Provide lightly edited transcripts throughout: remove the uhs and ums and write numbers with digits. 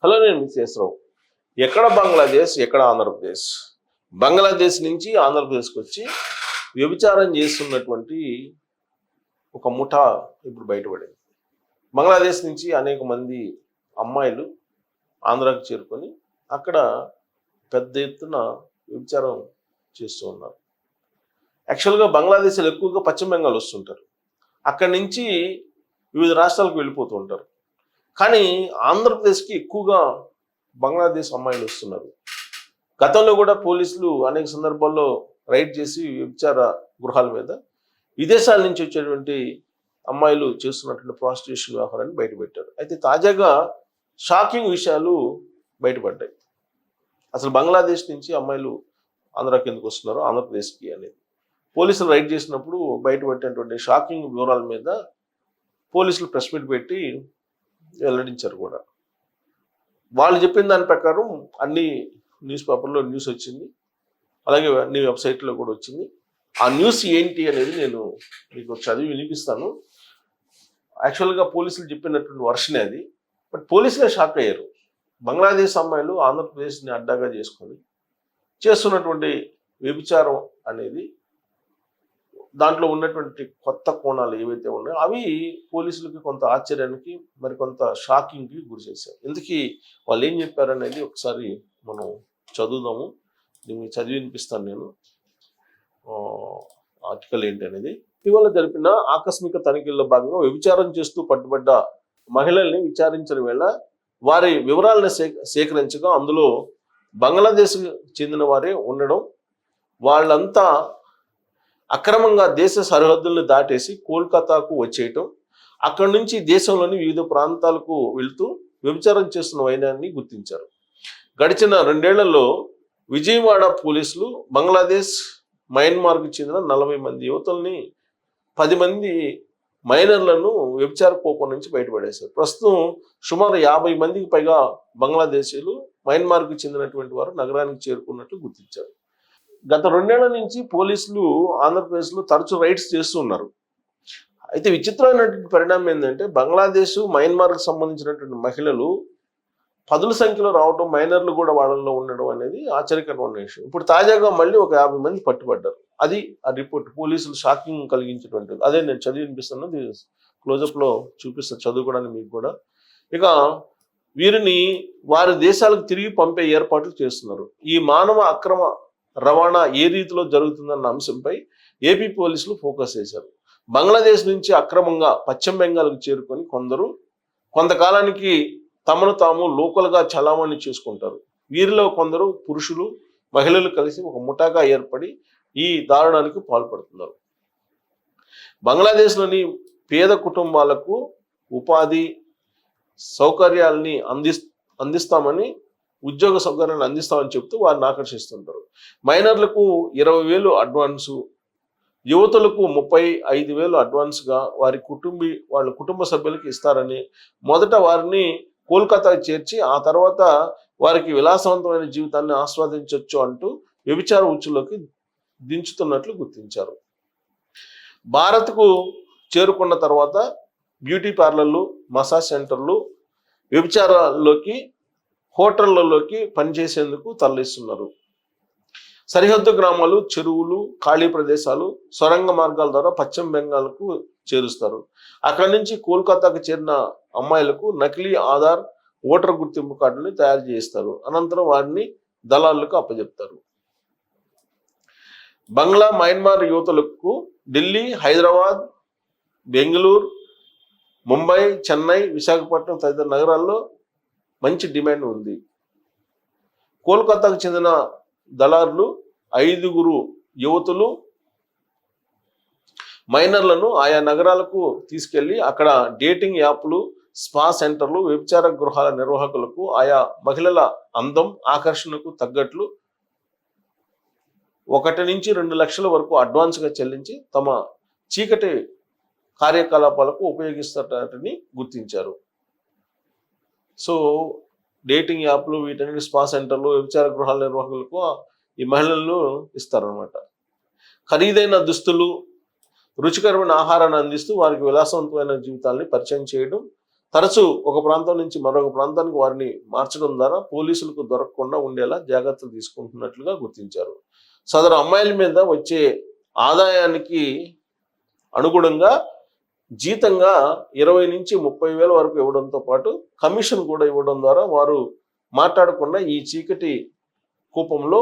Hello, నేను మిస్సేశ్వరరావు. ఎక్కడ బంగ్లాదేశ్, ఎక్కడ ఆంధ్రప్రదేశ్? బంగ్లాదేశ్ నుంచి ఆంధ్రప్రదేశ్కి వచ్చి వ్యభిచారం చేస్తున్నటువంటి ఒక ముఠా ఇప్పుడు బయటపడింది. బంగ్లాదేశ్ నుంచి అనేక మంది అమ్మాయిలు ఆంధ్రాకి చేరుకొని అక్కడ పెద్ద ఎత్తున వ్యభిచారం చేస్తూ ఉన్నారు. యాక్చువల్గా బంగ్లాదేశ్లో ఎక్కువగా పశ్చిమ బెంగాల్ వస్తుంటారు, అక్కడి నుంచి వివిధ రాష్ట్రాలకు వెళ్ళిపోతూ ఉంటారు. కానీ ఆంధ్రప్రదేశ్కి ఎక్కువగా బంగ్లాదేశ్ అమ్మాయిలు వస్తున్నారు. గతంలో కూడా పోలీసులు అనేక సందర్భాల్లో రైడ్ చేసి వ్యభిచార గృహాల మీద విదేశాల నుంచి వచ్చేటువంటి అమ్మాయిలు చేస్తున్నటువంటి ప్రాస్టిట్యూషన్ వ్యవహారాన్ని బయటపెట్టారు. అయితే తాజాగా షాకింగ్ విషయాలు బయటపడ్డాయి. అసలు బంగ్లాదేశ్ నుంచి అమ్మాయిలు ఆంధ్రాకి ఎందుకు వస్తున్నారు, ఆంధ్రప్రదేశ్కి అనేది పోలీసులు రైడ్ చేసినప్పుడు బయటపెట్టినటువంటి షాకింగ్ వివరాల మీద పోలీసులు ప్రెస్ మీట్ పెట్టి వెల్లడించారు కూడా. వాళ్ళు చెప్పిన దాని ప్రకారం అన్ని న్యూస్ పేపర్లో న్యూస్ వచ్చింది, అలాగే అన్ని వెబ్సైట్లో కూడా వచ్చింది. ఆ న్యూస్ ఏంటి అనేది నేను మీకు చదివి వినిపిస్తాను. యాక్చువల్గా పోలీసులు చెప్పినటువంటి వర్షనే అది, బట్ పోలీసులే షాక్ అయ్యారు. బంగ్లాదేశ్ అమ్మాయిలు ఆంధ్రప్రదేశ్ని అడ్డాగా చేసుకొని చేస్తున్నటువంటి వ్యభిచారం అనేది, దాంట్లో ఉన్నటువంటి కొత్త కోణాలు ఏవైతే ఉన్నాయో అవి పోలీసులకి కొంత ఆశ్చర్యానికి, మరి కొంత షాకింగ్కి గురి చేశారు. ఇందుకీ వాళ్ళు ఏం చెప్పారనేది ఒకసారి మనం చదువుదాము. దీన్ని చదివి వినిపిస్తాను నేను. ఆర్టికల్ ఏంటి అనేది. ఇటీవల జరిపిన ఆకస్మిక తనిఖీల్లో భాగంగా వ్యభిచారం చేస్తూ పట్టుబడ్డ మహిళల్ని విచారించిన వేళ వారి వివరాలను సేకరించగా అందులో బంగ్లాదేశ్ చెందిన వారే ఉండడం, వాళ్ళంతా అక్రమంగా దేశ సరిహద్దులను దాటేసి కోల్కతాకు వచ్చేయటం, అక్కడి నుంచి దేశంలోని వివిధ ప్రాంతాలకు వెళుతూ వ్యభిచారం చేస్తున్న వైనాన్ని గుర్తించారు. గడిచిన 2 ఏళ్లలో విజయవాడ పోలీసులు బంగ్లాదేశ్, మయన్మార్కు చెందిన 40 మంది యువతుల్ని, 10 మంది మైనర్లను వ్యభిచార కోపం నుంచి బయటపడేశారు. ప్రస్తుతం సుమారు 50 మందికి పైగా బంగ్లాదేశీయులు, మయన్మార్కు చెందినటువంటి వారు నగరానికి చేరుకున్నట్లు గుర్తించారు. గత 2 ఏళ్ల నుంచి పోలీసులు ఆంధ్రప్రదేశ్లో తరచూ రైడ్స్ చేస్తూ ఉన్నారు. అయితే విచిత్రమైనటువంటి పరిణామం ఏంటంటే బంగ్లాదేశ్, మయన్మార్కు సంబంధించినటువంటి మహిళలు పదుల సంఖ్యలో రావడం, మైనర్లు కూడా వాళ్ళల్లో ఉండడం అనేది ఆశ్చర్యకరమైన విషయం. ఇప్పుడు తాజాగా మళ్ళీ ఒక 50 మంది పట్టుబడ్డారు. అది ఆ రిపోర్ట్ పోలీసులు షాకింగ్ కలిగించేటువంటిది. అదే నేను చదివి వినిపిస్తాను, క్లోజప్లో చూపిస్తాను చదువుకోవడానికి మీకు కూడా. ఇక వీరిని వారి దేశాలకు తిరిగి పంపే ఏర్పాట్లు చేస్తున్నారు. ఈ మానవ అక్రమ రవాణా ఏ రీతిలో జరుగుతుందన్న అంశంపై ఏపీ పోలీసులు ఫోకస్ చేశారు. బంగ్లాదేశ్ నుంచి అక్రమంగా పశ్చిమ బెంగాల్కు చేరుకొని కొంతకాలానికి తమను తాము లోకల్గా చలామణి చేసుకుంటారు. వీరిలో కొందరు పురుషులు, మహిళలు కలిసి ఒక ముఠాగా ఏర్పడి ఈ దారుణానికి పాల్పడుతున్నారు. బంగ్లాదేశ్లోని పేద కుటుంబాలకు ఉపాధి సౌకర్యాలని అందిస్తామని, ఉద్యోగ సౌకర్యాలను అందిస్తామని చెప్తూ వారిని ఆకర్షిస్తుంటారు. మైనర్లకు 20,000 అడ్వాన్సు, యువతులకు 35,000 అడ్వాన్స్గా వాళ్ళ కుటుంబ సభ్యులకి ఇస్తారని, మొదట వారిని కోల్కతాకి చేర్చి ఆ తర్వాత వారికి విలాసవంతమైన జీవితాన్ని ఆస్వాదించవచ్చు అంటూ వ్యభిచార ఉచ్చులోకి దించుతున్నట్లు గుర్తించారు. భారత్కు చేరుకున్న తర్వాత బ్యూటీ పార్లర్లు, మసాజ్ సెంటర్లు, వ్యభిచారాల్లోకి, హోటళ్లలోకి పనిచేసేందుకు తరలిస్తున్నారు. సరిహద్దు గ్రామాలు, చెరువులు, ఖాళీ ప్రదేశాలు, సొరంగ మార్గాల ద్వారా పశ్చిమ బెంగాల్కు చేరుస్తారు. అక్కడి నుంచి కోల్కతాకు చేరిన అమ్మాయిలకు నకిలీ ఆధార్, ఓటర్ గుర్తింపు కార్డుని తయారు చేస్తారు. అనంతరం వారిని దళాలకు అప్పచెప్తారు. బంగ్లా, మయన్మార్ యువతులకు ఢిల్లీ, హైదరాబాద్, బెంగళూరు, ముంబై, చెన్నై, విశాఖపట్నం తదితర నగరాల్లో మంచి డిమాండ్ ఉంది. కోల్కతాకు చెందిన దళారులు 5 యువతులు, మైనర్లను ఆయా నగరాలకు తీసుకెళ్లి అక్కడ డేటింగ్ యాప్లు, స్పా సెంటర్లు, వ్యభిచార గృహాల నిర్వాహకులకు ఆయా మహిళల అందం, ఆకర్షణకు తగ్గట్లు 1 నుంచి 2 లక్షల వరకు అడ్వాన్స్గా చెల్లించి తమ చీకటి కార్యకలాపాలకు ఉపయోగిస్తారని గుర్తించారు. సో డేటింగ్ యాప్లు, వీటన్నిటి స్పా సెంటర్లు, వ్యభిచార గృహాల నిర్వాహకులకు ఈ మహిళలను ఇస్తారనమాట. ఖరీదైన దుస్తులు, రుచికరమైన ఆహారాన్ని అందిస్తూ వారికి విలాసవంతమైన జీవితాన్ని పరిచయం చేయడం, తరచూ ఒక ప్రాంతం నుంచి మరొక ప్రాంతానికి వారిని మార్చడం ద్వారా పోలీసులకు దొరకకుండా ఉండేలా జాగ్రత్తలు తీసుకుంటున్నట్లుగా గుర్తించారు. సదరు అమ్మాయిల మీద వచ్చే ఆదాయానికి అనుగుణంగా జీతంగా 20 నుంచి 30 వేల వరకు ఇవ్వడంతో పాటు కమిషన్ కూడా ఇవ్వడం ద్వారా వారు మాట్లాడకుండా ఈ చీకటి కూపంలో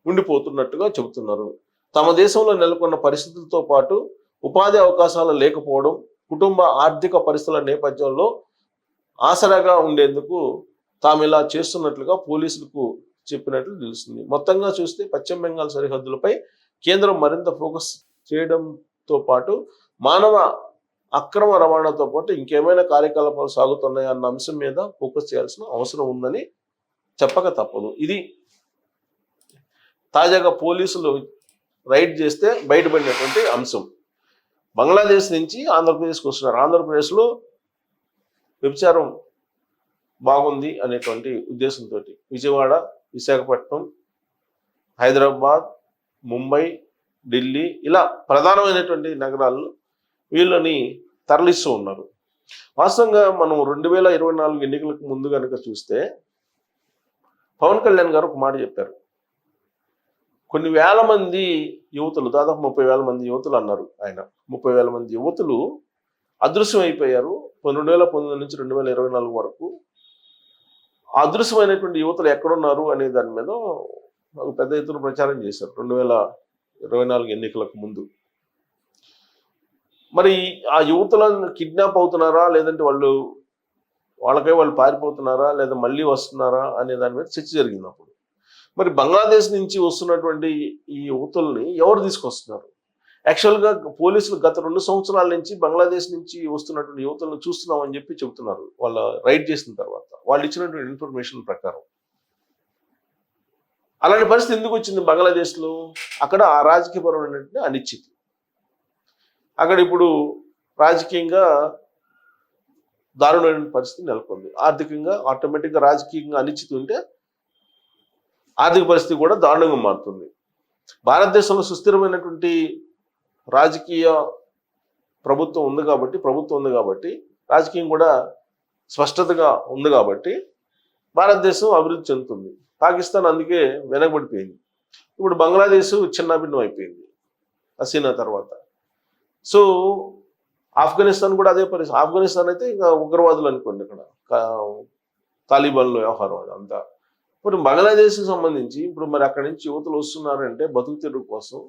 ఉండిపోతున్నట్టుగా చెబుతున్నారు. తమ దేశంలో నెలకొన్న పరిస్థితులతో పాటు ఉపాధి అవకాశాలు లేకపోవడం, కుటుంబ ఆర్థిక పరిస్థితుల నేపథ్యంలో ఆసరాగా ఉండేందుకు తాము ఇలా చేస్తున్నట్లుగా పోలీసులకు చెప్పినట్లు తెలుస్తుంది. మొత్తంగా చూస్తే పశ్చిమ బెంగాల్ సరిహద్దులపై కేంద్రం మరింత ఫోకస్ చేయడంతో పాటు మానవ అక్రమ రవాణాతో పాటు ఇంకేమైనా కార్యకలాపాలు సాగుతున్నాయా అన్న అంశం మీద ఫోకస్ చేయాల్సిన అవసరం ఉందని చెప్పక తప్పదు. ఇది తాజాగా పోలీసులు రైడ్ చేస్తే బయటపడినటువంటి అంశం. బంగ్లాదేశ్ నుంచి ఆంధ్రప్రదేశ్కి వస్తున్నారు. ఆంధ్రప్రదేశ్లో వ్యభిచారం బాగుంది అనేటువంటి ఉద్దేశంతో విజయవాడ, విశాఖపట్నం, హైదరాబాద్, ముంబై, ఢిల్లీ ఇలా ప్రధానమైనటువంటి నగరాల్లో వీళ్ళని తరలిస్తూ ఉన్నారు. వాస్తవంగా మనం 2024 ఎన్నికలకు ముందు కనుక చూస్తే పవన్ కళ్యాణ్ గారు ఒక మాట చెప్పారు. కొన్ని వేల మంది యువతులు, దాదాపు 30,000 మంది యువతులు అన్నారు ఆయన. 30,000 మంది యువతులు అదృశ్యం అయిపోయారు 2019 నుంచి 2024 వరకు. అదృశ్యమైనటువంటి యువతులు ఎక్కడున్నారు అనే దాని మీద ఒక పెద్ద ఎత్తున ప్రచారం చేశారు 2024 ఎన్నికలకు ముందు. మరి ఆ యువతులను కిడ్నాప్ అవుతున్నారా, లేదంటే వాళ్ళు పారిపోతున్నారా, లేదా మళ్ళీ వస్తున్నారా అనే దాని మీద చర్చ జరిగింది అప్పుడు. మరి బంగ్లాదేశ్ నుంచి వస్తున్నటువంటి ఈ యువతుల్ని ఎవరు తీసుకొస్తున్నారు? యాక్చువల్గా పోలీసులు గత 2 సంవత్సరాల నుంచి బంగ్లాదేశ్ నుంచి వస్తున్నటువంటి యువతులను చూస్తున్నామని చెప్పి చెబుతున్నారు. వాళ్ళ రైడ్ చేసిన తర్వాత వాళ్ళు ఇచ్చినటువంటి ఇన్ఫర్మేషన్ ప్రకారం. అలాంటి పరిస్థితి ఎందుకు వచ్చింది బంగ్లాదేశ్లో? అక్కడ ఆ రాజకీయపరమైనటువంటి అనిశ్చితి. అక్కడ ఇప్పుడు రాజకీయంగా దారుణమైన పరిస్థితి నెలకొంది. ఆర్థికంగా ఆటోమేటిక్గా రాజకీయంగా అనిశ్చితి ఉంటే ఆర్థిక పరిస్థితి కూడా దారుణంగా మారుతుంది. భారతదేశంలో సుస్థిరమైనటువంటి రాజకీయ ప్రభుత్వం ఉంది కాబట్టి రాజకీయం కూడా స్పష్టతగా ఉంది కాబట్టి భారతదేశం అభివృద్ధి చెందుతుంది. పాకిస్తాన్ అందుకే వెనకబడిపోయింది. ఇప్పుడు బంగ్లాదేశ్ చిన్నాభిన్నం అయిపోయింది హసీనా తర్వాత. సో ఆఫ్ఘనిస్తాన్ కూడా అదే పరిస్థితి. ఆఫ్ఘనిస్తాన్ అయితే ఇంకా ఉగ్రవాదులు అనుకోండి, ఇక్కడ తాలిబాన్ల వ్యవహారం అదంతా. ఇప్పుడు బంగ్లాదేశ్కి సంబంధించి ఇప్పుడు మరి అక్కడి నుంచి యువతులు వస్తున్నారంటే బతుకు తెరువు కోసం,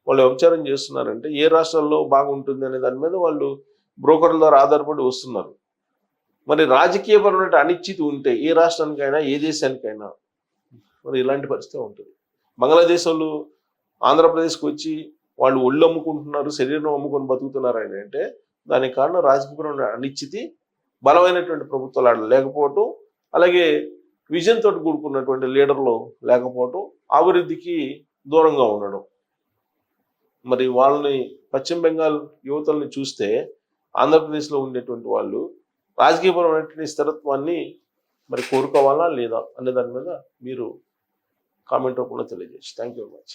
వాళ్ళు వ్యభిచారం చేస్తున్నారంటే ఏ రాష్ట్రాల్లో బాగుంటుంది అనే దాని మీద వాళ్ళు బ్రోకర్ల ద్వారా ఆధారపడి వస్తున్నారు. మరి రాజకీయపరమైన అనిశ్చితి ఉంటే ఏ రాష్ట్రానికైనా ఏ దేశానికైనా మరి ఇలాంటి పరిస్థితి ఉంటుంది. బంగ్లాదేశ్ వాళ్ళు ఆంధ్రప్రదేశ్కి వచ్చి వాళ్ళు ఒళ్ళు అమ్ముకుంటున్నారు, శరీరం అమ్ముకొని బతుకుతున్నారు అని అంటే దానికి కారణం రాజకీయపరమైన అనిశ్చితి, బలమైనటువంటి ప్రభుత్వాలు లేకపోవటం, అలాగే విజన్ తోటి కూడుకున్నటువంటి లీడర్లు లేకపోవటం, అభివృద్ధికి దూరంగా ఉండడం. మరి వాళ్ళని పశ్చిమ బెంగాల్ యువతల్ని చూస్తే ఆంధ్రప్రదేశ్లో ఉండేటువంటి వాళ్ళు రాజకీయపరమైనటువంటి స్థిరత్వాన్ని మరి కోరుకోవాలా లేదా అనే దాని మీద మీరు కామెంట్ రూపంలో తెలియజేసి. Thank you very much.